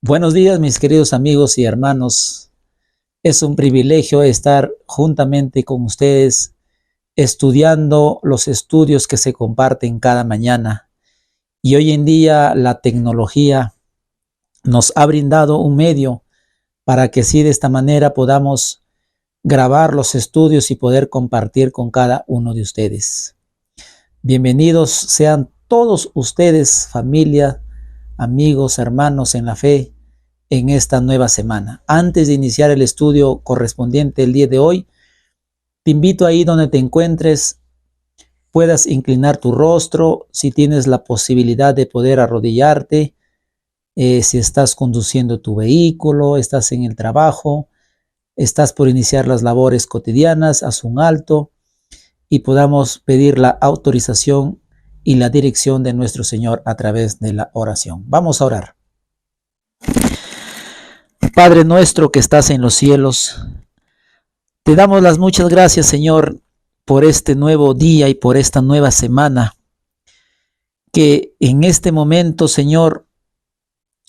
Buenos días, mis queridos amigos y hermanos. Es un privilegio estar juntamente con ustedes estudiando los estudios que se comparten cada mañana. Y hoy en día la tecnología nos ha brindado un medio para que así de esta manera podamos grabar los estudios y poder compartir con cada uno de ustedes. Bienvenidos sean todos ustedes, familia, amigos, hermanos en la fe, en esta nueva semana. Antes de iniciar el estudio correspondiente el día de hoy, te invito ahí donde te encuentres, puedas inclinar tu rostro, si tienes la posibilidad de poder arrodillarte, si estás conduciendo tu vehículo, estás en el trabajo, estás por iniciar las labores cotidianas, haz un alto y podamos pedir la autorización y la dirección de nuestro Señor a través de la oración. Vamos a orar. Padre nuestro que estás en los cielos, te damos las muchas gracias, Señor, por este nuevo día y por esta nueva semana, que en este momento, Señor,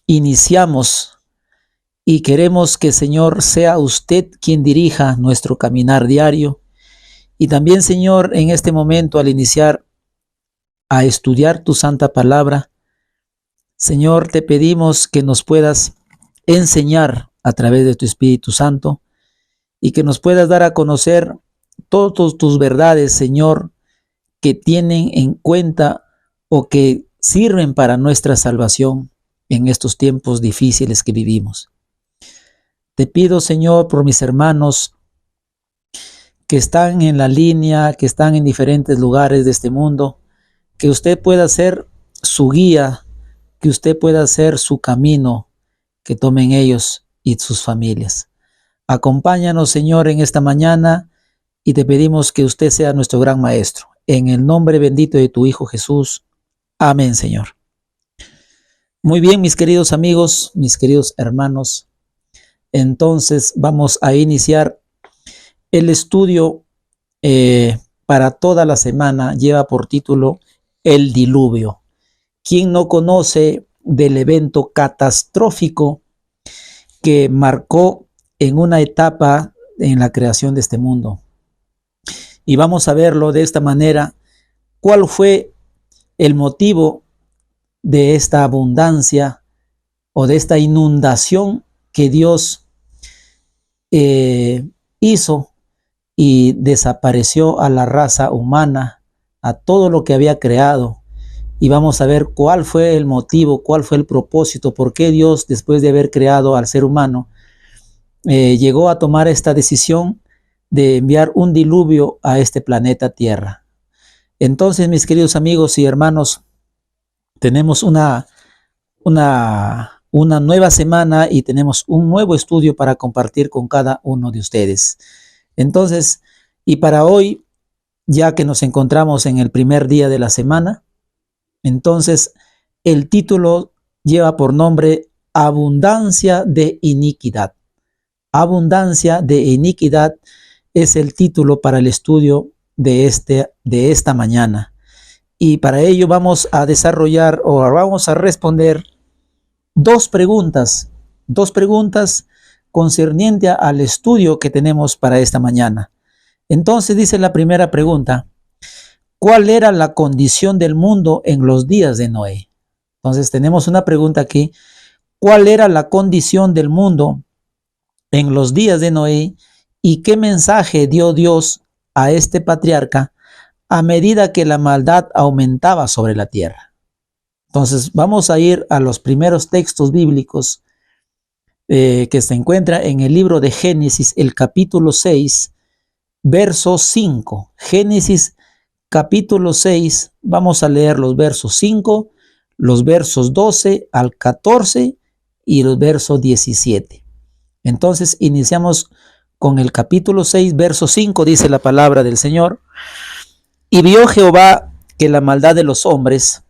iniciamos y queremos que, Señor, sea usted quien dirija nuestro caminar diario. Y también, Señor, en este momento, al iniciar a estudiar tu santa palabra, Señor, te pedimos que nos puedas enseñar a través de tu Espíritu Santo y que nos puedas dar a conocer todas tus verdades, Señor, que tienen en cuenta o que sirven para nuestra salvación en estos tiempos difíciles que vivimos. Te pido, Señor, por mis hermanos que están en la línea, que están en diferentes lugares de este mundo, que usted pueda ser su guía, que usted pueda ser su camino, que tomen ellos y sus familias. Acompáñanos, Señor, en esta mañana y te pedimos que usted sea nuestro gran maestro. En el nombre bendito de tu Hijo Jesús. Amén, Señor. Muy bien, mis queridos amigos, mis queridos hermanos. Entonces vamos a iniciar el estudio para toda la semana. Lleva por título El Diluvio. ¿Quién no conoce del evento catastrófico que marcó en una etapa en la creación de este mundo? Y vamos a verlo de esta manera. ¿Cuál fue el motivo de esta abundancia o de esta inundación que Dios hizo y desapareció a la raza humana, a todo lo que había creado? Y vamos a ver cuál fue el motivo, cuál fue el propósito, por qué Dios, después de haber creado al ser humano, llegó a tomar esta decisión de enviar un diluvio a este planeta Tierra. Entonces, mis queridos amigos y hermanos, tenemos una nueva semana y tenemos un nuevo estudio para compartir con cada uno de ustedes. Entonces, y para hoy, ya que nos encontramos en el primer día de la semana, entonces el título lleva por nombre Abundancia de Iniquidad. Abundancia de iniquidad es el título para el estudio de esta mañana. Y para ello vamos a desarrollar o vamos a responder dos preguntas concernientes al estudio que tenemos para esta mañana. Entonces dice la primera pregunta: ¿cuál era la condición del mundo en los días de Noé? Entonces tenemos una pregunta aquí: ¿cuál era la condición del mundo en los días de Noé y qué mensaje dio Dios a este patriarca a medida que la maldad aumentaba sobre la tierra? Entonces vamos a ir a los primeros textos bíblicos que se encuentra en el libro de Génesis, el capítulo 6, verso 5. Génesis capítulo 6, vamos a leer los versos 5, los versos 12 al 14 y los versos 17. Entonces iniciamos con el capítulo 6, verso 5, dice la palabra del Señor: y vio Jehová que la maldad de los hombres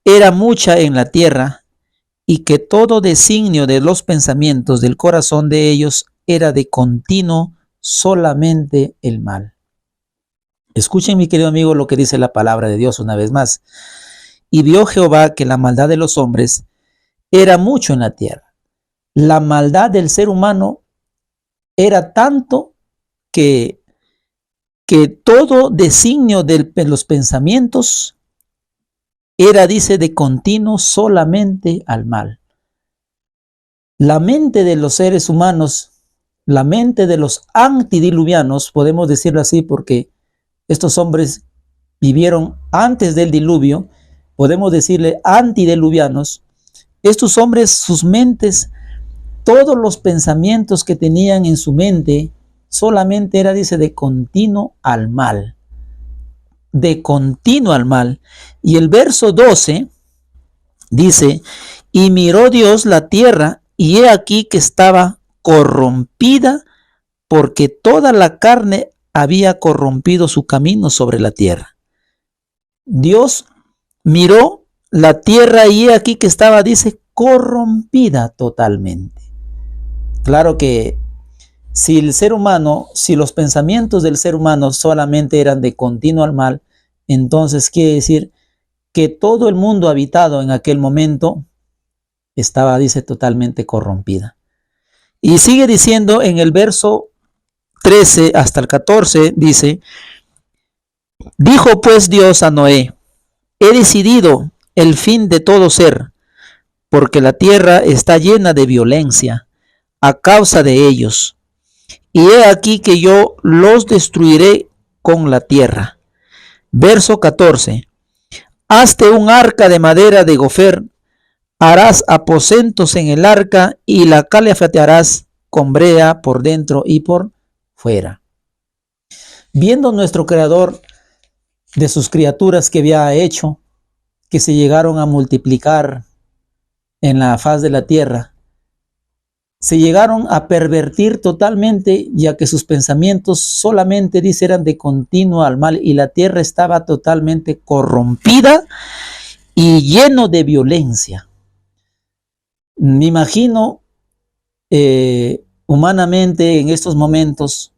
era mucha en la tierra, y que todo designio de los pensamientos del corazón de ellos era de continuo solamente el mal. Escuchen, mi querido amigo, lo que dice la palabra de Dios una vez más. Y vio Jehová que la maldad de los hombres era mucho en la tierra. La maldad del ser humano era tanto que, que todo designio de los pensamientos era, dice, de continuo solamente al mal. La mente de los seres humanos, la mente de los antidiluvianos, podemos decirlo así porque estos hombres vivieron antes del diluvio, podemos decirle antidiluvianos. Estos hombres, sus mentes, todos los pensamientos que tenían en su mente, solamente era, dice, de continuo al mal. De continuo al mal. Y el verso 12 dice, y miró Dios la tierra, y he aquí que estaba corrompida, porque toda la carne había corrompido su camino sobre la tierra. Dios miró la tierra y he aquí que estaba, dice, corrompida totalmente. Claro que si el ser humano, si los pensamientos del ser humano solamente eran de continuo al mal, entonces quiere decir que todo el mundo habitado en aquel momento estaba, dice, totalmente corrompida. Y sigue diciendo en el verso 13 hasta el 14, dice, dijo pues Dios a Noé, he decidido el fin de todo ser, porque la tierra está llena de violencia a causa de ellos. Y he aquí que yo los destruiré con la tierra. Verso 14. Hazte un arca de madera de gofer, harás aposentos en el arca y la calafatearás con brea por dentro y por fuera. Viendo nuestro Creador de sus criaturas que había hecho, que se llegaron a multiplicar en la faz de la tierra, se llegaron a pervertir totalmente, ya que sus pensamientos solamente, dice, eran de continuo al mal, y la tierra estaba totalmente corrompida y lleno de violencia. Me imagino humanamente en estos momentos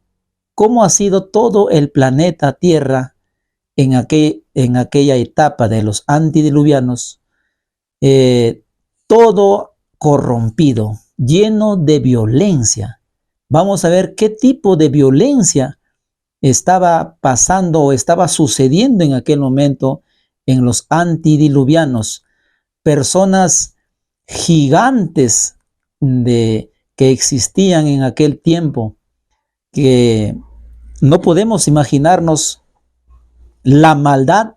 cómo ha sido todo el planeta Tierra en aquella etapa de los antidiluvianos, todo corrompido, lleno de violencia. Vamos a ver qué tipo de violencia estaba pasando o estaba sucediendo en aquel momento en los antidiluvianos. Personas gigantes que existían en aquel tiempo, que no podemos imaginarnos la maldad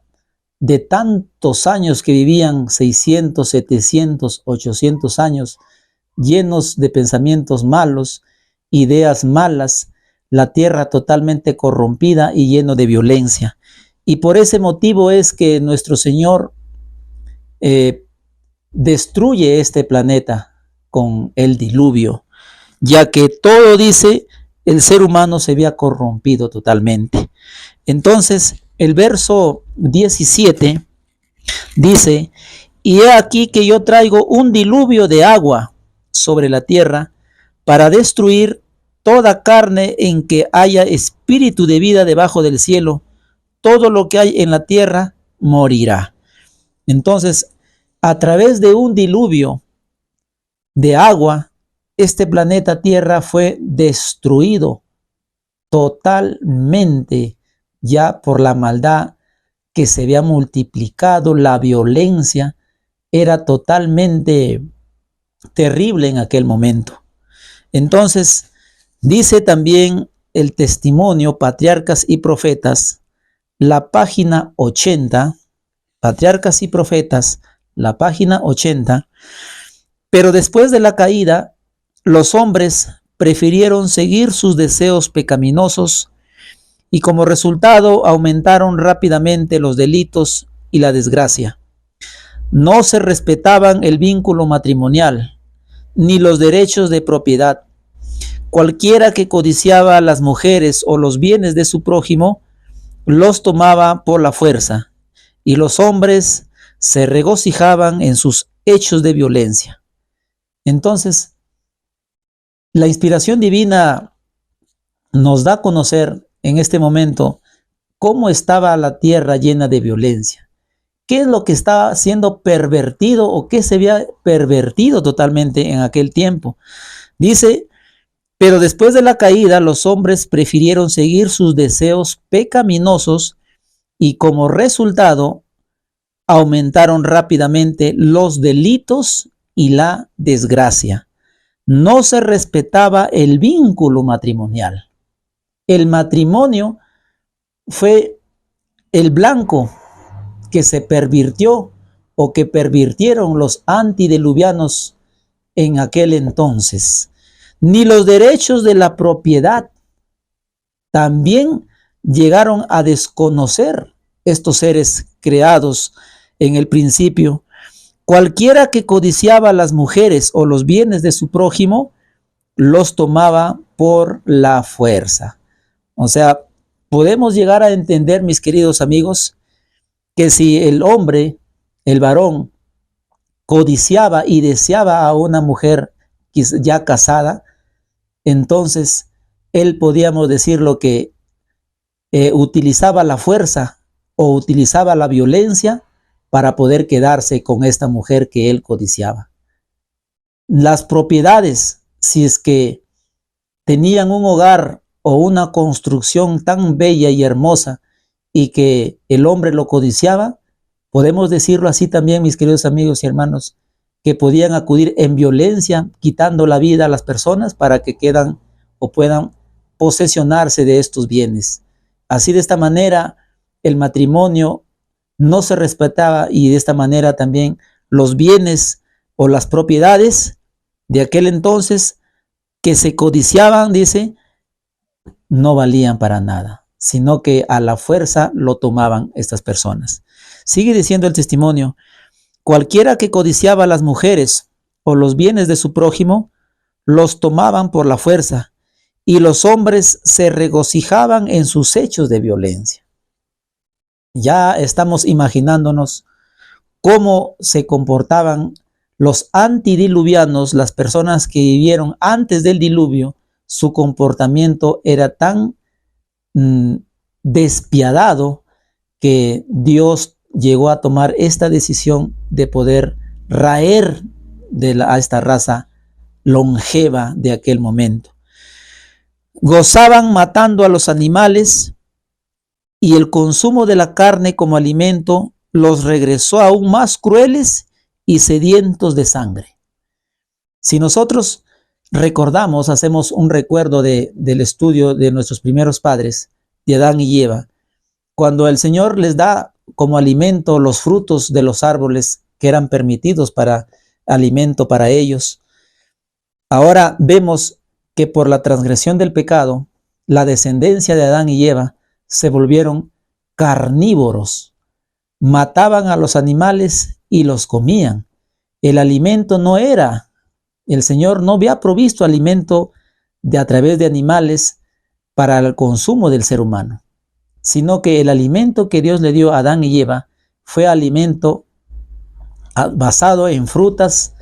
de tantos años que vivían, 600, 700, 800 años, llenos de pensamientos malos, ideas malas, la tierra totalmente corrompida y lleno de violencia. Y por ese motivo es que nuestro Señor destruye este planeta con el diluvio, ya que todo, dice, el ser humano se había corrompido totalmente. Entonces, el verso 17 dice, y he aquí que yo traigo un diluvio de agua sobre la tierra para destruir toda carne en que haya espíritu de vida debajo del cielo. Todo lo que hay en la tierra morirá. Entonces, a través de un diluvio de agua, este planeta Tierra fue destruido totalmente ya por la maldad que se había multiplicado. La violencia era totalmente terrible en aquel momento. Entonces, dice también el testimonio Patriarcas y Profetas, la página 80, Patriarcas y Profetas, la página 80, pero después de la caída, los hombres prefirieron seguir sus deseos pecaminosos y como resultado aumentaron rápidamente los delitos y la desgracia. No se respetaban el vínculo matrimonial ni los derechos de propiedad. Cualquiera que codiciaba a las mujeres o los bienes de su prójimo los tomaba por la fuerza, y los hombres se regocijaban en sus hechos de violencia. Entonces, la inspiración divina nos da a conocer en este momento cómo estaba la tierra llena de violencia. qué es lo que estaba siendo pervertido o qué se había pervertido totalmente en aquel tiempo. Dice, pero después de la caída, los hombres prefirieron seguir sus deseos pecaminosos y como resultado aumentaron rápidamente los delitos y la desgracia. No se respetaba el vínculo matrimonial. El matrimonio fue el blanco que se pervirtió o que pervirtieron los antediluvianos en aquel entonces. Ni los derechos de la propiedad también llegaron a desconocer estos seres creados en el principio. Cualquiera que codiciaba las mujeres o los bienes de su prójimo, los tomaba por la fuerza. O sea, podemos llegar a entender, mis queridos amigos, que si el hombre, el varón, codiciaba y deseaba a una mujer ya casada, entonces él, podíamos decir, lo que utilizaba la fuerza o utilizaba la violencia para poder quedarse con esta mujer que él codiciaba. Las propiedades, si es que tenían un hogar o una construcción tan bella y hermosa y que el hombre lo codiciaba, podemos decirlo así también, mis queridos amigos y hermanos, que podían acudir en violencia, quitando la vida a las personas para que quedan o puedan posesionarse de estos bienes. Así, de esta manera, el matrimonio no se respetaba y de esta manera también los bienes o las propiedades de aquel entonces que se codiciaban, dice, no valían para nada, sino que a la fuerza lo tomaban estas personas. Sigue diciendo el testimonio, cualquiera que codiciaba a las mujeres o los bienes de su prójimo, los tomaban por la fuerza, y los hombres se regocijaban en sus hechos de violencia. Ya estamos imaginándonos cómo se comportaban los antediluvianos, las personas que vivieron antes del diluvio. Su comportamiento era tan despiadado que Dios llegó a tomar esta decisión de poder raer a esta raza longeva de aquel momento. Gozaban matando a los animales, y el consumo de la carne como alimento los regresó aún más crueles y sedientos de sangre. Si nosotros recordamos, hacemos un recuerdo del estudio de nuestros primeros padres, de Adán y Eva, cuando el Señor les da como alimento los frutos de los árboles que eran permitidos para alimento para ellos, ahora vemos que por la transgresión del pecado, la descendencia de Adán y Eva se volvieron carnívoros, mataban a los animales y los comían. El alimento no era, el Señor no había provisto alimento a través de animales para el consumo del ser humano, sino que el alimento que Dios le dio a Adán y Eva fue alimento basado en frutas,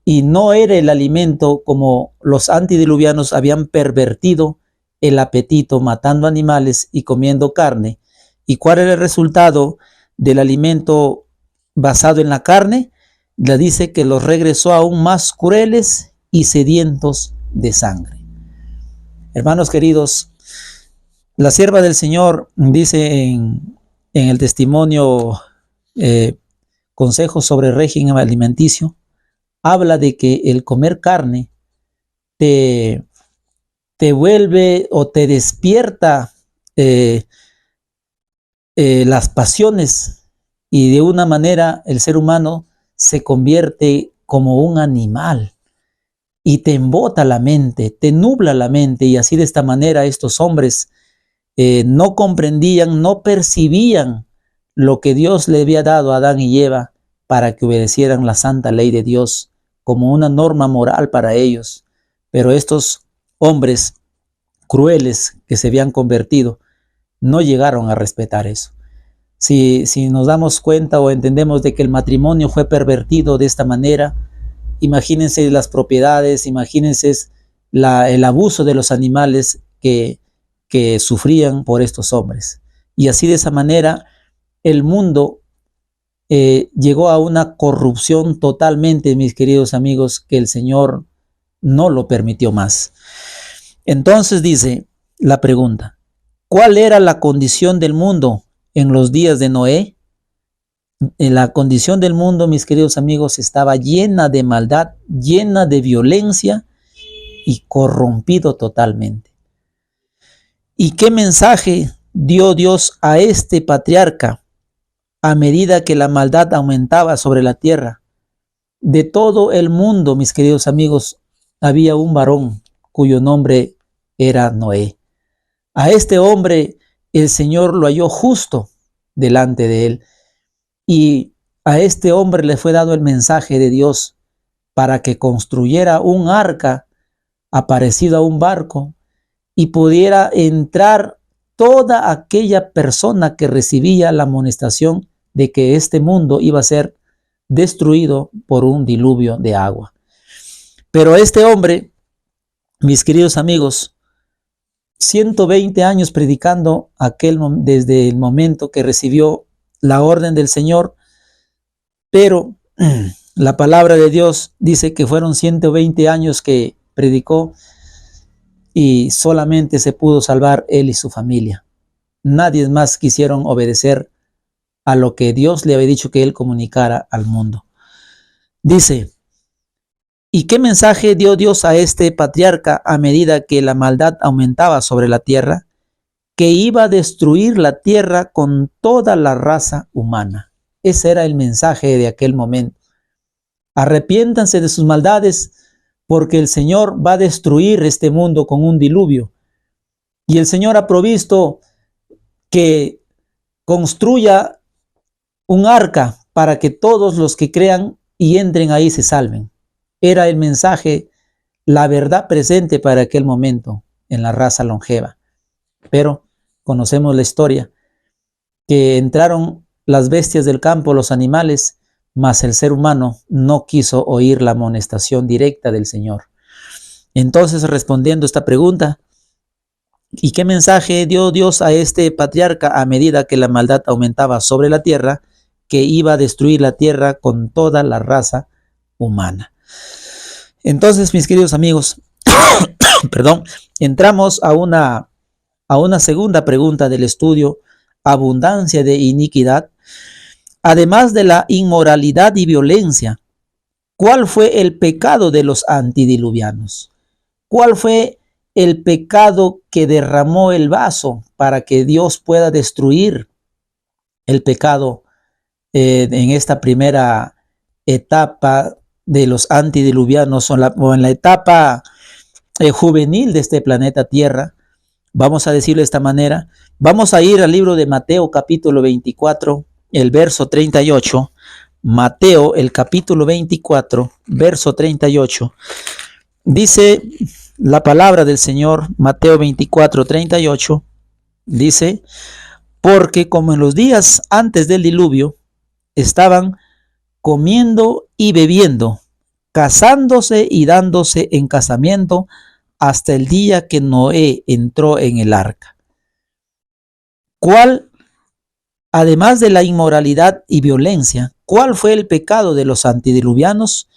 y no era el alimento como los antediluvianos habían pervertido el apetito matando animales y comiendo carne. ¿Y cuál era el resultado del alimento basado en la carne? Le dice que los regresó aún más crueles y sedientos de sangre. Hermanos queridos, la sierva del Señor dice en el testimonio Consejos sobre régimen alimenticio, habla de que el comer carne te vuelve o te despierta las pasiones, y de una manera el ser humano se convierte como un animal y te embota la mente, te nubla la mente, y así de esta manera estos hombres no comprendían, no percibían lo que Dios le había dado a Adán y Eva para que obedecieran la santa ley de Dios como una norma moral para ellos. Pero estos hombres crueles que se habían convertido no llegaron a respetar eso. Si nos damos cuenta o entendemos de que el matrimonio fue pervertido de esta manera, imagínense las propiedades, imagínense el abuso de los animales que sufrían por estos hombres. Y así de esa manera el mundo llegó a una corrupción totalmente, mis queridos amigos, que el Señor no lo permitió más. Entonces dice la pregunta, ¿cuál era la condición del mundo en los días de Noé? En la condición del mundo, mis queridos amigos, estaba llena de maldad, llena de violencia y corrompido totalmente. ¿Y qué mensaje dio Dios a este patriarca a medida que la maldad aumentaba sobre la tierra? De todo el mundo, mis queridos amigos, había un varón cuyo nombre era Noé. A este hombre el Señor lo halló justo delante de él, y a este hombre le fue dado el mensaje de Dios para que construyera un arca parecido a un barco y pudiera entrar toda aquella persona que recibía la amonestación de que este mundo iba a ser destruido por un diluvio de agua. Pero este hombre, mis queridos amigos, 120 años predicando desde el momento que recibió la orden del Señor, pero la palabra de Dios dice que fueron 120 años que predicó y solamente se pudo salvar él y su familia. Nadie más quisieron obedecer a lo que Dios le había dicho que él comunicara al mundo. Dice, ¿y qué mensaje dio Dios a este patriarca a medida que la maldad aumentaba sobre la tierra? Que iba a destruir la tierra con toda la raza humana. Ese era el mensaje de aquel momento. Arrepiéntanse de sus maldades, porque el Señor va a destruir este mundo con un diluvio. Y el Señor ha provisto que construya un arca para que todos los que crean y entren ahí se salven. Era el mensaje, la verdad presente para aquel momento en la raza longeva. Pero conocemos la historia, que entraron las bestias del campo, los animales, mas el ser humano no quiso oír la amonestación directa del Señor. Entonces, respondiendo esta pregunta, ¿y qué mensaje dio Dios a este patriarca a medida que la maldad aumentaba sobre la tierra? Que iba a destruir la tierra con toda la raza humana. Entonces, mis queridos amigos, entramos a una segunda pregunta del estudio, abundancia de iniquidad. Además de la inmoralidad y violencia, ¿cuál fue el pecado de los antidiluvianos? ¿Cuál fue el pecado que derramó el vaso para que Dios pueda destruir el pecado en esta primera etapa de los antidiluvianos o en la etapa juvenil de este planeta Tierra? Vamos a decirlo de esta manera. Vamos a ir al libro de Mateo capítulo 24, el verso 38. Mateo, el capítulo 24, verso 38. Dice la palabra del Señor, Mateo 24, 38. Dice, porque como en los días antes del diluvio, estaban comiendo y bebiendo, casándose y dándose en casamiento, hasta el día que Noé entró en el arca. ¿Cuál, además de la inmoralidad y violencia, cuál fue el pecado de los antediluvianos?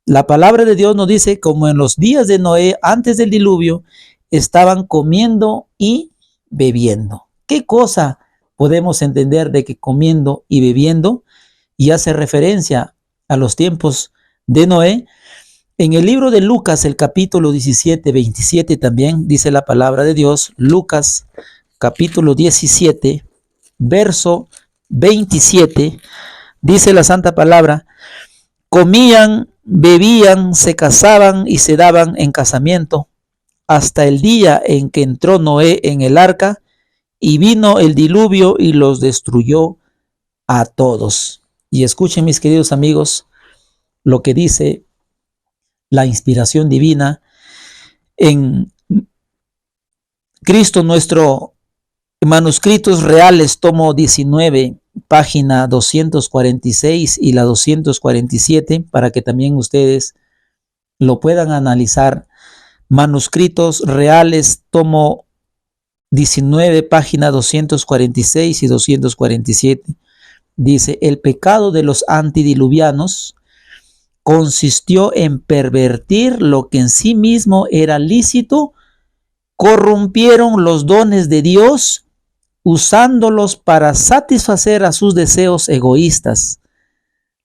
La palabra de Dios nos dice, como en los días de Noé, antes del diluvio, estaban comiendo y bebiendo. ¿Qué cosa podemos entender de que comiendo y bebiendo? Y hace referencia a los tiempos de Noé. En el libro de Lucas, el capítulo 17, 27 también dice la palabra de Dios. Lucas, capítulo 17, verso 27, dice la santa palabra, comían, bebían, se casaban y se daban en casamiento, hasta el día en que entró Noé en el arca, y vino el diluvio y los destruyó a todos. Y escuchen, mis queridos amigos, lo que dice la inspiración divina en Cristo nuestro, manuscritos reales, tomo 19, página 246 y la 247, para que también ustedes lo puedan analizar. Manuscritos reales, tomo 19, página 246 y 247. Dice, el pecado de los antediluvianos consistió en pervertir lo que en sí mismo era lícito, corrompieron los dones de Dios usándolos para satisfacer a sus deseos egoístas.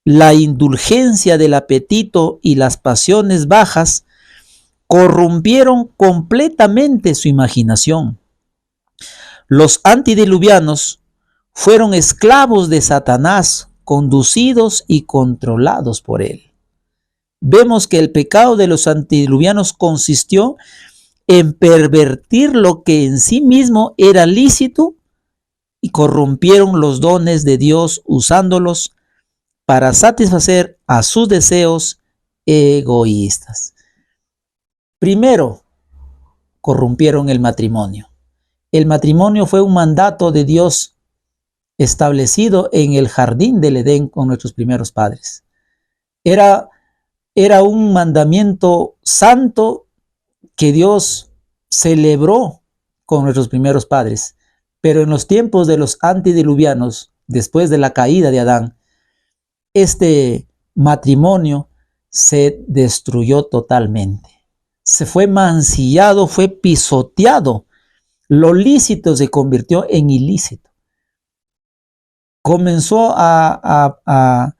La indulgencia del apetito y las pasiones bajas corrompieron completamente su imaginación. Los antediluvianos fueron esclavos de Satanás, conducidos y controlados por él. Vemos que el pecado de los antediluvianos consistió en pervertir lo que en sí mismo era lícito y corrompieron los dones de Dios usándolos para satisfacer a sus deseos egoístas. Primero, corrompieron el matrimonio. El matrimonio fue un mandato de Dios establecido en el jardín del Edén con nuestros primeros padres. Era un mandamiento santo que Dios celebró con nuestros primeros padres. Pero en los tiempos de los antediluvianos, después de la caída de Adán, este matrimonio se destruyó totalmente. Se fue mancillado, fue pisoteado. Lo lícito se convirtió en ilícito. Comenzó a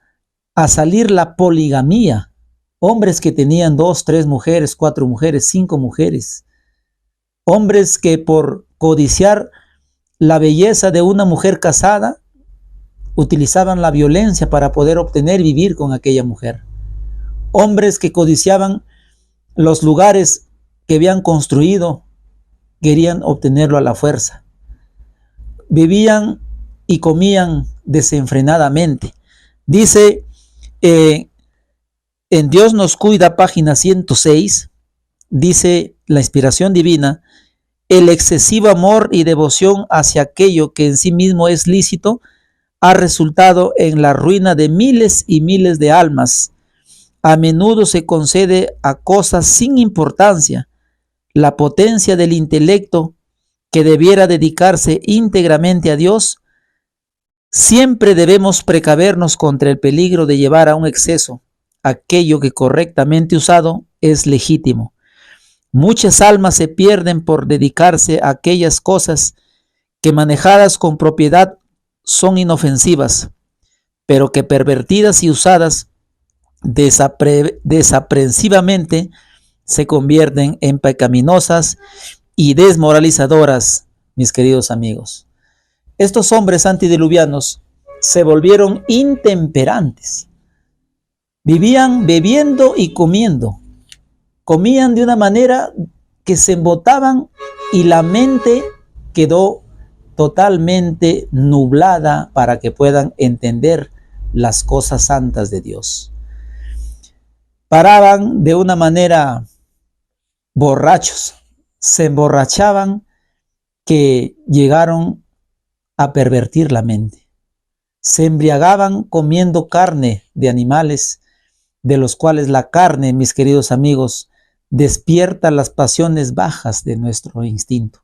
salir la poligamía. Hombres que tenían 2, 3 mujeres, 4 mujeres, 5 mujeres. Hombres que por codiciar la belleza de una mujer casada, utilizaban la violencia para poder obtener y vivir con aquella mujer. Hombres que codiciaban los lugares que habían construido, querían obtenerlo a la fuerza. Vivían y comían desenfrenadamente. Dice en Dios nos cuida, página 106, dice la inspiración divina, el excesivo amor y devoción hacia aquello que en sí mismo es lícito ha resultado en la ruina de miles y miles de almas. A menudo se concede a cosas sin importancia la potencia del intelecto que debiera dedicarse íntegramente a Dios. Siempre debemos precavernos contra el peligro de llevar a un exceso aquello que correctamente usado es legítimo. Muchas almas se pierden por dedicarse a aquellas cosas que manejadas con propiedad son inofensivas, pero que pervertidas y usadas desaprensivamente se convierten en pecaminosas y desmoralizadoras, mis queridos amigos. Estos hombres antediluvianos se volvieron intemperantes. Vivían bebiendo y comiendo. Comían de una manera que se embotaban y la mente quedó totalmente nublada para que puedan entender las cosas santas de Dios. Paraban de una manera borrachos, se emborrachaban que llegaron a pervertir la mente. Se embriagaban comiendo carne de animales, de los cuales la carne, mis queridos amigos, despierta las pasiones bajas de nuestro instinto.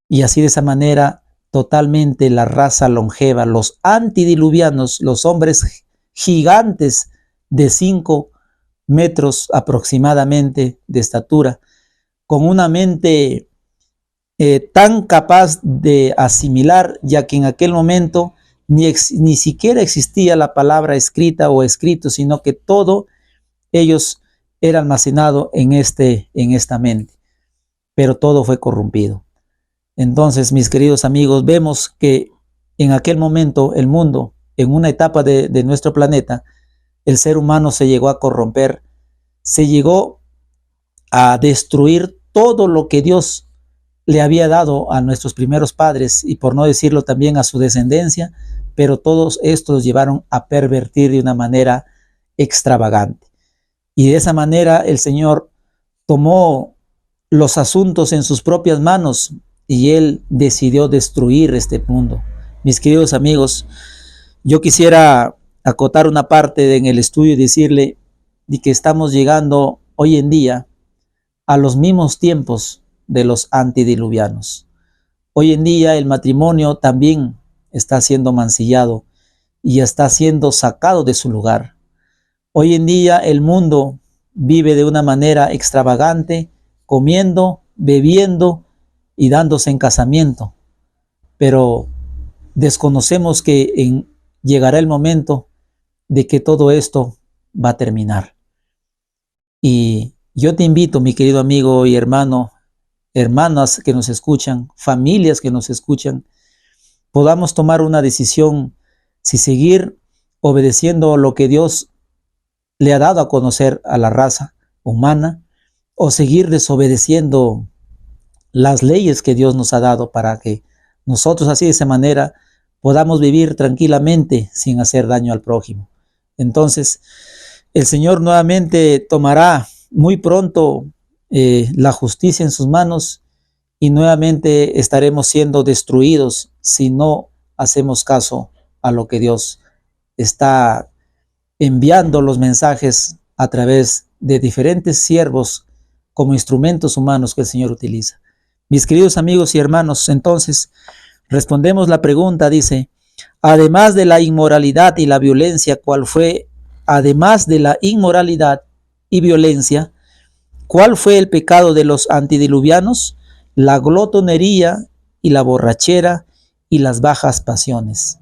Y así de esa manera, totalmente la raza longeva, los antediluvianos, los hombres gigantes de 5 metros aproximadamente de estatura, con una mente tan capaz de asimilar, ya que en aquel momento ni siquiera existía la palabra escrita o escrito, sino que todo ellos era almacenado en esta mente, pero todo fue corrompido. Entonces, mis queridos amigos, vemos que en aquel momento el mundo, en una etapa de nuestro planeta, el ser humano se llegó a corromper, se llegó a destruir todo lo que Dios le había dado a nuestros primeros padres y por no decirlo también a su descendencia, pero todos estos llevaron a pervertir de una manera extravagante. Y de esa manera el Señor tomó los asuntos en sus propias manos y Él decidió destruir este mundo. Mis queridos amigos, yo quisiera acotar una parte en el estudio y decirle de que estamos llegando hoy en día a los mismos tiempos de los antediluvianos. Hoy en día el matrimonio también está siendo mancillado. y está siendo sacado de su lugar. Hoy en día el mundo vive de una manera extravagante, comiendo, bebiendo y dándose en casamiento, pero desconocemos que llegará el momento de que todo esto va a terminar. Y yo te invito, mi querido amigo y hermano, hermanas que nos escuchan, familias que nos escuchan, podamos tomar una decisión si seguir obedeciendo lo que Dios le ha dado a conocer a la raza humana o seguir desobedeciendo las leyes que Dios nos ha dado para que nosotros así de esa manera podamos vivir tranquilamente sin hacer daño al prójimo. Entonces, el Señor nuevamente tomará muy pronto la justicia en sus manos y nuevamente estaremos siendo destruidos si no hacemos caso a lo que Dios está enviando los mensajes a través de diferentes siervos como instrumentos humanos que el Señor utiliza. Mis queridos amigos y hermanos, entonces respondemos la pregunta, dice, además de la inmoralidad y la violencia, ¿cuál fue, además de la inmoralidad y violencia, cuál fue el pecado de los antediluvianos? La glotonería y la borrachera y las bajas pasiones.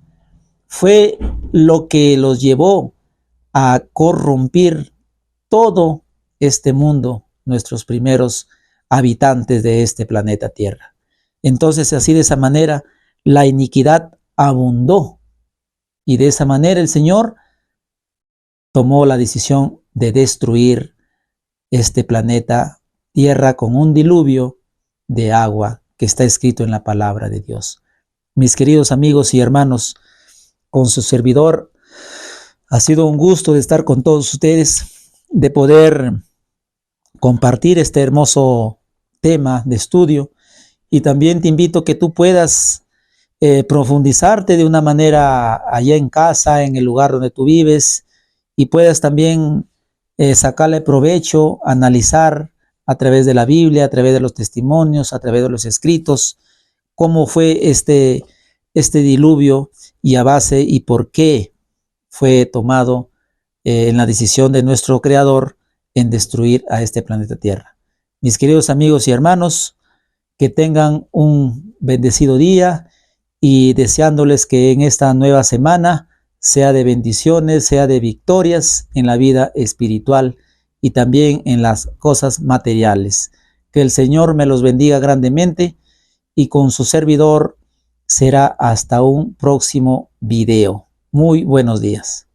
Fue lo que los llevó a corrompir todo este mundo, nuestros primeros habitantes de este planeta Tierra. Entonces, así de esa manera, la iniquidad abundó y de esa manera el Señor tomó la decisión de destruir este planeta Tierra con un diluvio de agua que está escrito en la palabra de Dios. Mis queridos amigos y hermanos, con su servidor, ha sido un gusto de estar con todos ustedes, de poder compartir este hermoso tema de estudio, y también te invito a que tú puedas profundizarte de una manera allá en casa, en el lugar donde tú vives, y puedas también sacarle provecho, analizar a través de la Biblia, a través de los testimonios, a través de los escritos, cómo fue este diluvio y a base y por qué fue tomado en la decisión de nuestro Creador en destruir a este planeta Tierra. Mis queridos amigos y hermanos, que tengan un bendecido día y deseándoles que en esta nueva semana sea de bendiciones, sea de victorias en la vida espiritual y también en las cosas materiales. Que el Señor me los bendiga grandemente y con su servidor será hasta un próximo video. Muy buenos días.